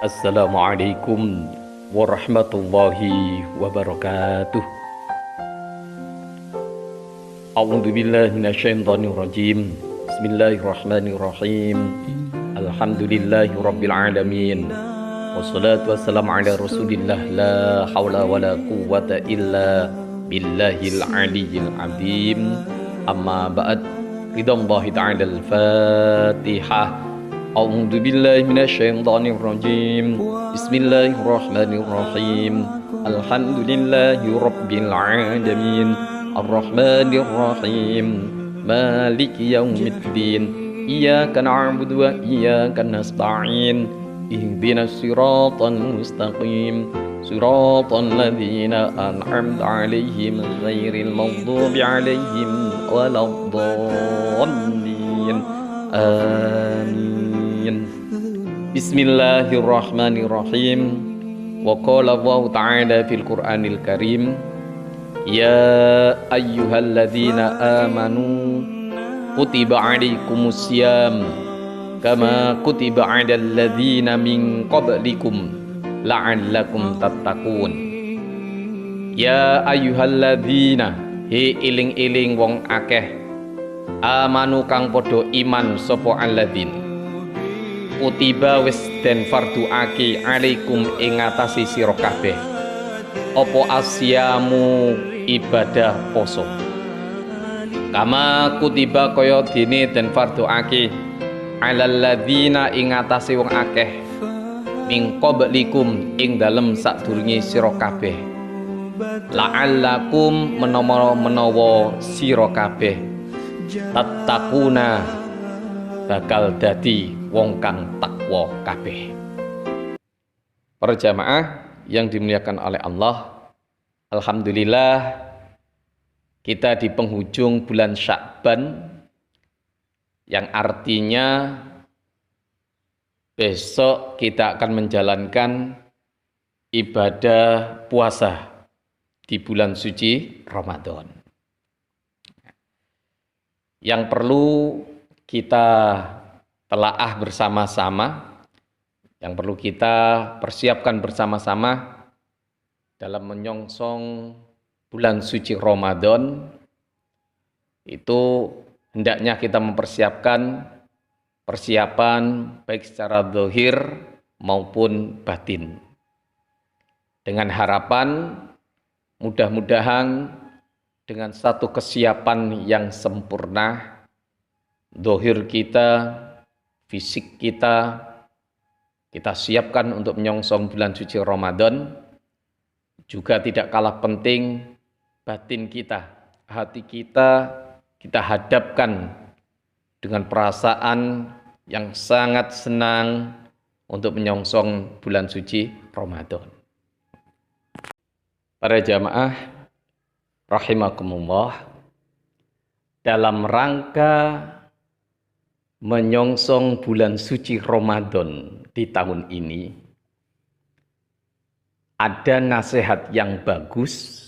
Assalamualaikum warahmatullahi wabarakatuh. A'udzu billahi minasyaitonir rajim. Bismillahirrahmanirrahim. Alhamdulillahi rabbil alamin. Wassalatu wassalamu ala Rasulillah la haula wala quwwata illa billahil aliyyil azim. Amma ba'd. Ridallahi ta'ala al-Fatihah. A'udzu billahi minasyaitonir rajim. Bismillahirrahmanirrahim. Alhamdulillahi rabbil alamin. Ar-Rahmanir Rahim. Maliki yaumiddin. Iyyaka na'budu wa iyyaka nasta'in. Ihdinas siratal mustaqim. Siratal ladzina an'amta 'alaihim ghairil maghdubi 'alaihim waladdallin. Amin. Bismillahirrahmanirrahim. Wa qala Allah ta'ala fil Qur'anil Karim, ya ayyuhalladzina amanu kutiba 'alaikumusiyam kama kutiba 'alal ladzina min qablikum la'allakum tattaqun. Ya ayyuhalladzina, he iling-iling wong akeh, amanu kang podo iman sapa alladzin, kutiba wis den farduake alaikum ing ngatasi sira kabeh apa asyamu ibadah poso, kama kutiba kaya dene den farduake alal ladzina ing ngatasi wong akeh min qablikum ing dalem sadurunge sira kabeh la'allakum menawa sira kabeh tattaquna bakal dadi wong kang takwa kabeh. Para jamaah yang dimuliakan oleh Allah, alhamdulillah kita di penghujung bulan Sya'ban, yang artinya besok kita akan menjalankan ibadah puasa di bulan suci Ramadan. Yang perlu kita telaah bersama-sama, yang perlu kita persiapkan bersama-sama dalam menyongsong bulan suci Ramadan, itu hendaknya kita mempersiapkan persiapan baik secara zahir maupun batin, dengan harapan mudah-mudahan dengan satu kesiapan yang sempurna, zahir kita, fisik kita siapkan untuk menyongsong bulan suci Ramadan. Juga tidak kalah penting batin kita, hati kita hadapkan dengan perasaan yang sangat senang untuk menyongsong bulan suci Ramadan. Para jamaah rahimakumullah, dalam rangka menyongsong bulan suci Ramadan di tahun ini, ada nasihat yang bagus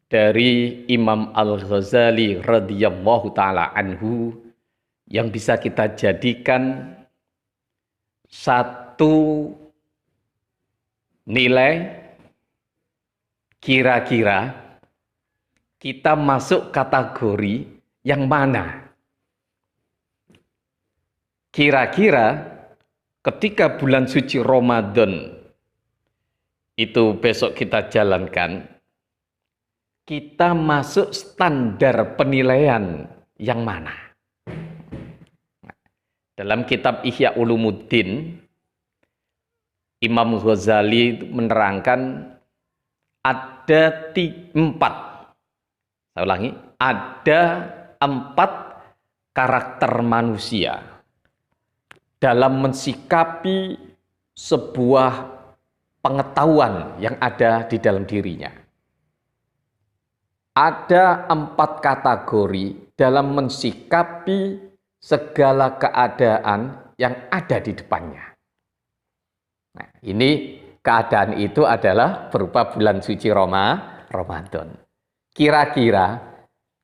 dari Imam Al-Ghazali radhiyallahu ta'ala anhu yang bisa kita jadikan satu nilai kira-kira kita masuk kategori yang mana. Kira-kira ketika bulan suci Ramadan itu besok kita jalankan, kita masuk standar penilaian yang mana? Dalam kitab Ihya Ulumuddin, Imam Ghazali menerangkan ada 4, saya ulangi, ada 4 karakter manusia dalam mensikapi sebuah pengetahuan yang ada di dalam dirinya. Ada 4 kategori dalam mensikapi segala keadaan yang ada di depannya. Nah, ini keadaan itu adalah berupa bulan suci Ramadan. Kira-kira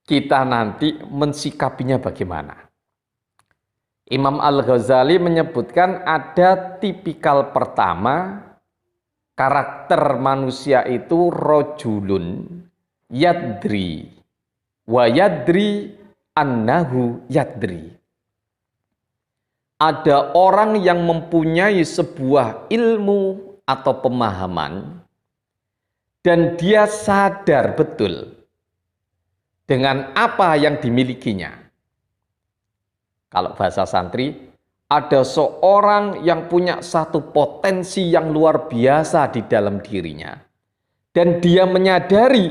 kita nanti mensikapinya bagaimana? Imam Al-Ghazali menyebutkan ada tipikal pertama, karakter manusia itu rojulun yadri wa yadri annahu yadri. Ada orang yang mempunyai sebuah ilmu atau pemahaman dan dia sadar betul dengan apa yang dimilikinya. Kalau bahasa santri, ada seorang yang punya satu potensi yang luar biasa di dalam dirinya. Dan dia menyadari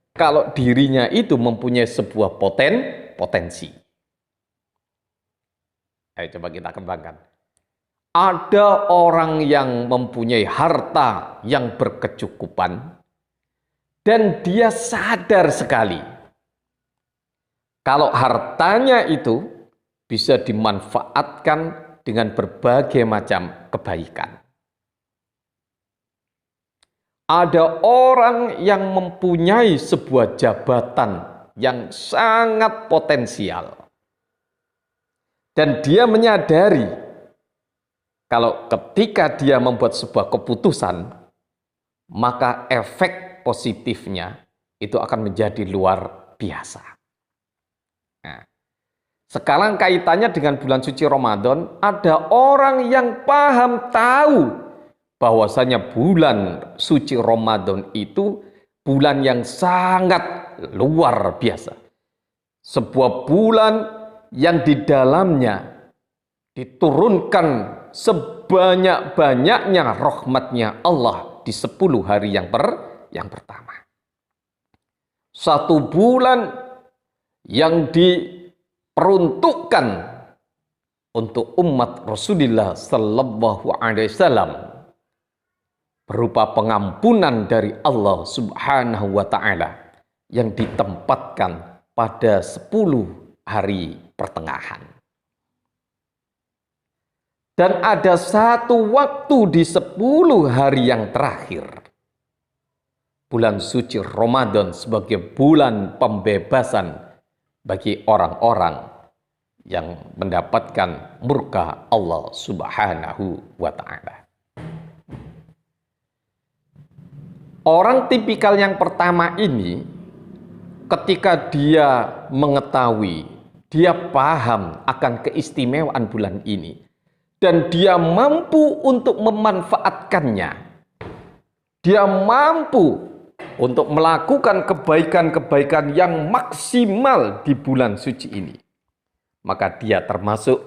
kalau dirinya itu mempunyai sebuah potensi. Ayo coba kita kembangkan. Ada orang yang mempunyai harta yang berkecukupan dan dia sadar sekali kalau hartanya itu bisa dimanfaatkan dengan berbagai macam kebaikan. Ada orang yang mempunyai sebuah jabatan yang sangat potensial. Dan dia menyadari kalau ketika dia membuat sebuah keputusan, maka efek positifnya itu akan menjadi luar biasa. Nah, sekarang kaitannya dengan bulan suci Ramadan, ada orang yang paham tahu bahwasanya bulan suci Ramadan itu bulan yang sangat luar biasa. Sebuah bulan yang di dalamnya diturunkan sebanyak-banyaknya rahmatnya Allah di 10 hari yang pertama. Satu bulan yang diperuntukkan untuk umat Rasulullah Sallallahu Alaihi Wasallam berupa pengampunan dari Allah Subhanahu Wa Taala yang ditempatkan pada 10 hari pertengahan. Dan ada satu waktu di 10 hari yang terakhir, bulan suci Ramadan sebagai bulan pembebasan bagi orang-orang yang mendapatkan murka Allah Subhanahu wa Ta'ala. Orang tipikal yang pertama ini, ketika dia mengetahui, dia paham akan keistimewaan bulan ini, dan dia mampu untuk memanfaatkannya, dia mampu untuk melakukan kebaikan-kebaikan yang maksimal di bulan suci ini, maka dia termasuk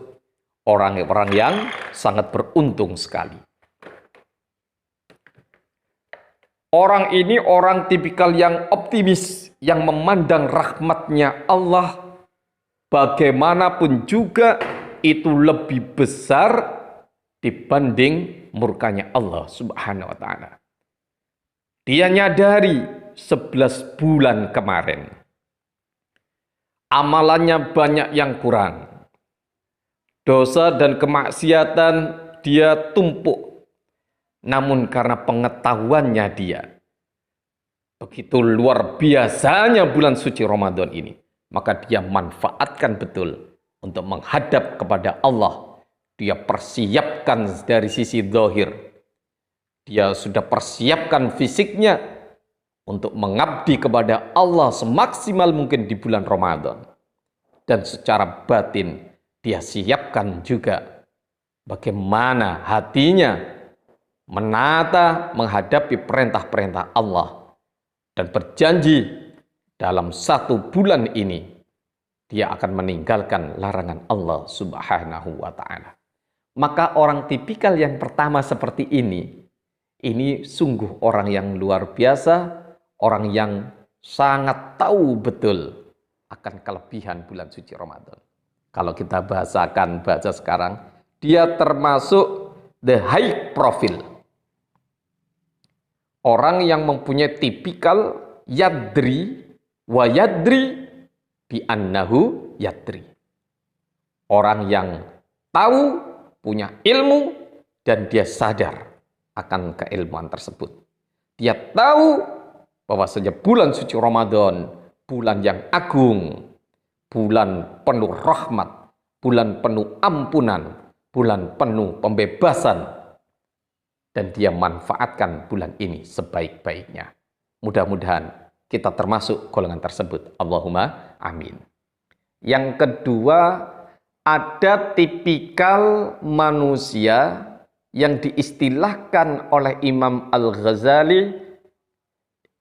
orang-orang yang sangat beruntung sekali. Orang ini orang tipikal yang optimis, yang memandang rahmatnya Allah bagaimanapun juga itu lebih besar dibanding murkanya Allah Subhanahu wa Ta'ala. Dia nyadari 11 bulan kemarin amalannya banyak yang kurang. Dosa dan kemaksiatan dia tumpuk. Namun karena pengetahuannya dia begitu luar biasanya bulan suci Ramadan ini, maka dia manfaatkan betul untuk menghadap kepada Allah. Dia persiapkan dari sisi zahir. Dia sudah persiapkan fisiknya untuk mengabdi kepada Allah semaksimal mungkin di bulan Ramadan. Dan secara batin dia siapkan juga bagaimana hatinya menata menghadapi perintah-perintah Allah. Dan berjanji dalam 1 bulan ini dia akan meninggalkan larangan Allah Subhanahu wa Ta'ala. Maka orang tipikal yang pertama seperti ini sungguh orang yang luar biasa, orang yang sangat tahu betul akan kelebihan bulan suci Ramadan. Kalau kita baca sekarang, dia termasuk the high profile. Orang yang mempunyai tipikal yadri wa yadri bi annahu yadri. Orang yang tahu, punya ilmu, dan dia sadar akan keilmuan tersebut. Dia tahu bahwasanya bulan suci Ramadan, bulan yang agung, bulan penuh rahmat, bulan penuh ampunan, bulan penuh pembebasan, dan dia manfaatkan bulan ini sebaik-baiknya. Mudah-mudahan kita termasuk golongan tersebut. Allahumma amin. Yang kedua, ada tipikal manusia yang diistilahkan oleh Imam Al-Ghazali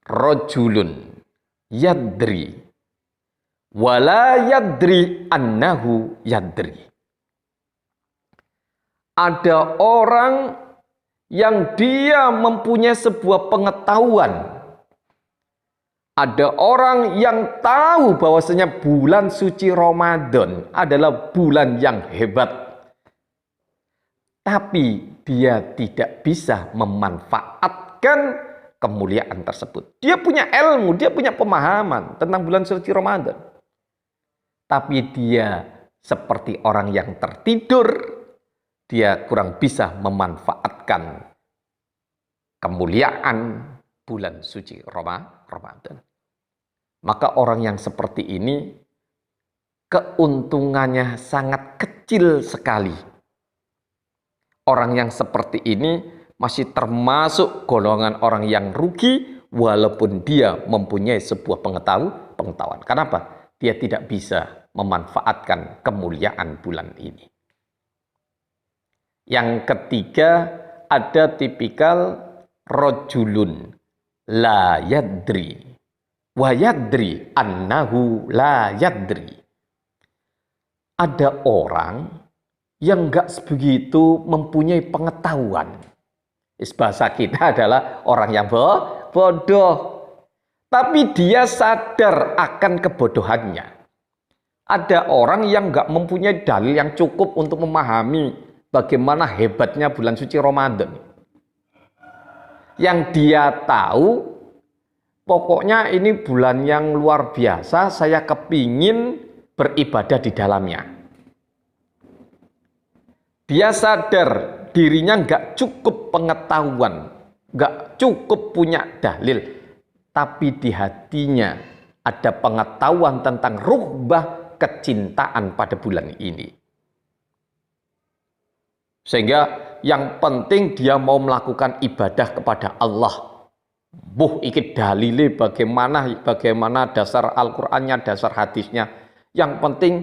rajulun yadri wala yadri annahu yadri. Ada orang yang dia mempunyai sebuah pengetahuan. Ada orang yang tahu bahwasanya bulan suci Ramadan adalah bulan yang hebat. Tapi dia tidak bisa memanfaatkan kemuliaan tersebut. Dia punya ilmu, dia punya pemahaman tentang bulan suci Ramadan. Tapi dia seperti orang yang tertidur. Dia kurang bisa memanfaatkan kemuliaan bulan suci Ramadan. Maka orang yang seperti ini keuntungannya sangat kecil sekali. Orang yang seperti ini masih termasuk golongan orang yang rugi walaupun dia mempunyai sebuah pengetahuan. Kenapa? Dia tidak bisa memanfaatkan kemuliaan bulan ini. Yang ketiga, ada tipikal rajulun la yadri wa yadri annahu la yadri. Ada orang yang enggak sebegitu mempunyai pengetahuan. Bahasa kita adalah orang yang bodoh. Tapi dia sadar akan kebodohannya. Ada orang yang enggak mempunyai dalil yang cukup untuk memahami bagaimana hebatnya bulan suci Ramadan. Yang dia tahu, pokoknya ini bulan yang luar biasa, saya kepingin beribadah di dalamnya. Dia sadar dirinya nggak cukup pengetahuan, nggak cukup punya dalil, tapi di hatinya ada pengetahuan tentang ruhbah kecintaan pada bulan ini. Sehingga yang penting dia mau melakukan ibadah kepada Allah. Iki dalile bagaimana dasar Al-Qur'annya, dasar hadisnya. Yang penting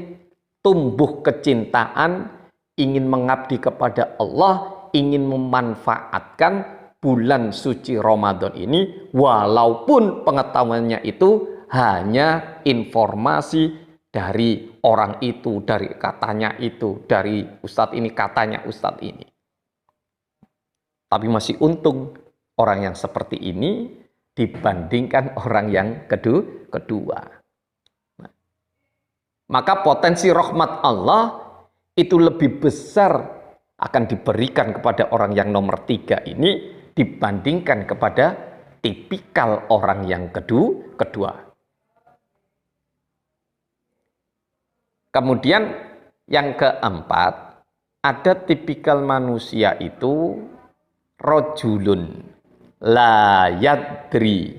tumbuh kecintaan, ingin mengabdi kepada Allah, ingin memanfaatkan bulan suci Ramadan ini, walaupun pengetahuannya itu hanya informasi dari orang itu, dari katanya itu, dari ustadz ini, katanya ustadz ini. Tapi masih untung orang yang seperti ini dibandingkan orang yang kedua. Maka potensi rahmat Allah itu lebih besar akan diberikan kepada orang yang nomor 3 ini dibandingkan kepada tipikal orang yang kedua. Kemudian yang keempat, ada tipikal manusia itu rajulun la yadri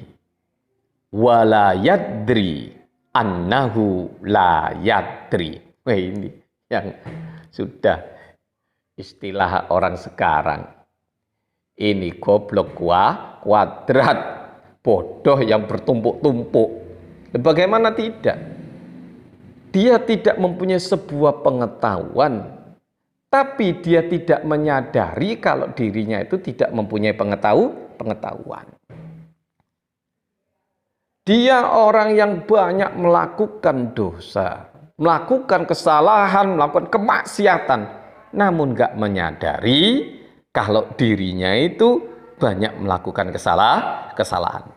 wa la yadri annahu la yadri. Wah, ini yang sudah istilah orang sekarang. Ini goblok kuadrat, bodoh yang bertumpuk-tumpuk. Bagaimana tidak? Dia tidak mempunyai sebuah pengetahuan, tapi dia tidak menyadari kalau dirinya itu tidak mempunyai pengetahuan. Dia orang yang banyak melakukan dosa, melakukan kesalahan, melakukan kemaksiatan, namun nggak menyadari kalau dirinya itu banyak melakukan kesalahan.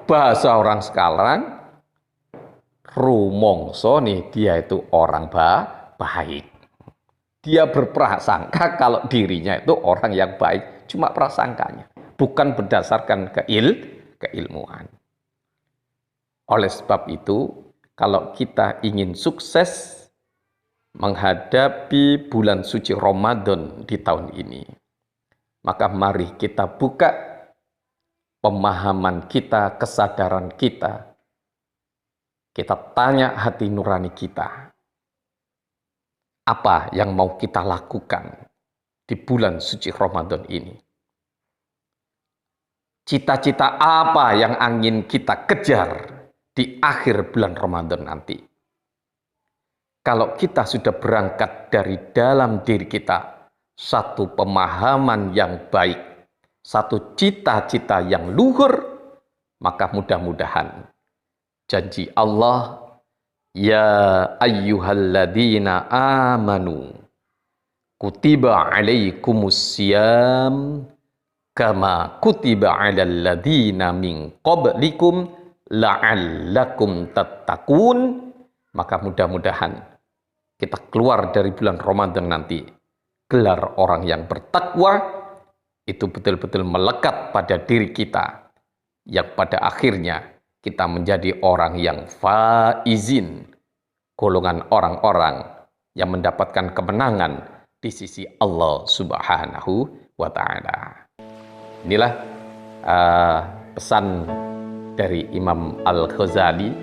Bahasa orang sekarang, rumongso nih, dia itu orang baik. Dia berprasangka kalau dirinya itu orang yang baik, cuma prasangkanya, bukan berdasarkan keilmuan. Oleh sebab itu, kalau kita ingin sukses menghadapi bulan suci Ramadan di tahun ini, maka mari kita buka pemahaman kita, kesadaran kita, Kita tanya hati nurani kita, apa yang mau kita lakukan di bulan suci Ramadan ini? Cita-cita apa yang ingin kita kejar di akhir bulan Ramadan nanti? Kalau kita sudah berangkat dari dalam diri kita satu pemahaman yang baik, satu cita-cita yang luhur, maka mudah-mudahan janji Allah, ya ayyuhalladzina amanu kutiba alaikumusiyam kama kutiba alal ladzina min qablikum la'allakum tattaqun. Maka mudah-mudahan kita keluar dari bulan Ramadan nanti, gelar orang yang bertakwa itu betul-betul melekat pada diri kita, yang pada akhirnya kita menjadi orang yang faizin, golongan orang-orang yang mendapatkan kemenangan di sisi Allah Subhanahu wa Ta'ala. Inilah pesan dari Imam Al-Ghazali.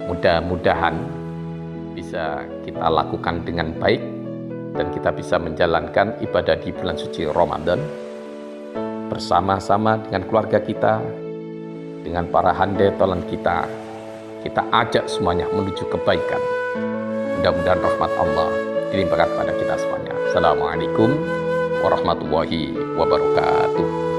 Mudah-mudahan bisa kita lakukan dengan baik dan kita bisa menjalankan ibadah di bulan suci Ramadan bersama-sama dengan keluarga kita, dengan para handai tolan kita. Kita ajak semuanya menuju kebaikan. Mudah-mudahan rahmat Allah dilimpahkan pada kita semuanya. Assalamualaikum warahmatullahi wabarakatuh.